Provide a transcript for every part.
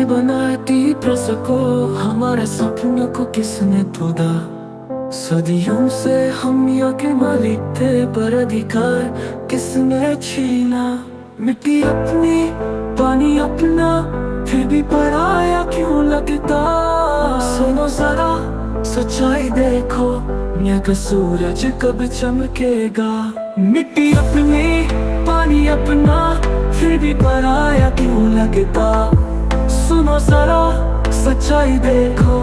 बनाया तीव्र सको, हमारे सपनों को किसने तोड़ा। सदियों से हम यहाँ के मालिक थे, पर अधिकार किसने छीना। मिट्टी अपनी पानी अपना, फिर भी पराया क्यों लगता। सुनो जरा सच्चाई देखो, यहाँ का सूरज कब चमकेगा। मिट्टी अपनी पानी अपना, फिर भी पराया क्यों लगता। सुनो जरा सच्चाई देखो,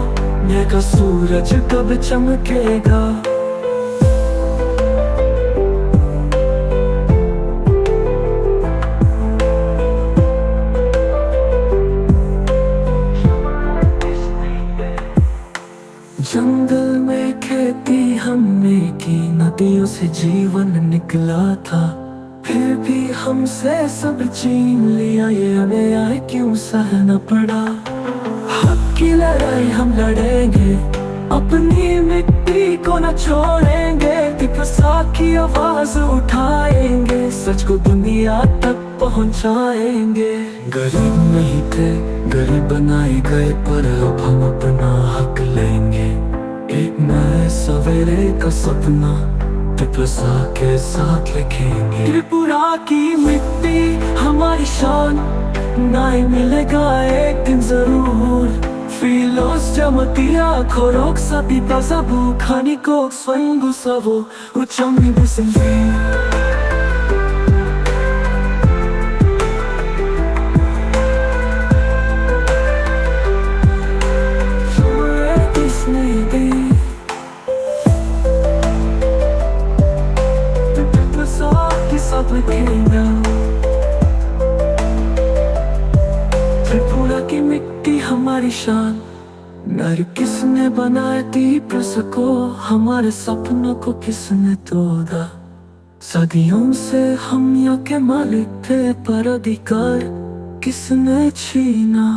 यहाँ का सूरज कब चमकेगा। जंगल में खेती हमने की, नदियों से जीवन निकला था, फिर भी हमसे सब छीन लिया। ये अन्याय क्यों सहना पड़ा। हक की लड़ाई हम लड़ेंगे, अपनी मिट्टी को न छोड़ेंगे। तिपसा की आवाज उठाएंगे, सच को दुनिया तक पहुंचाएंगे। गरीब नहीं थे, गरीब बनाए गए, पर अब हम अपना हक लेंगे। एक नए सवेरे का सपना तिपसा के साथ लिखेंगे। त्रिपुरा की मिट्टी हमारी शान, न्याय मिलेगा एक दिन जरूर। फिलोस जमतिया खोरोक सती तजबू, खानी को स्वयं सबो उचमी बिसिंगी। त्रिपुरा की मिट्टी हमारी शान, नारी किसने बनाया तीव्र सको, हमारे सपनों को किसने तोड़ा। सदियों से हम यहाँ के मालिक थे, पर अधिकार किसने छीना।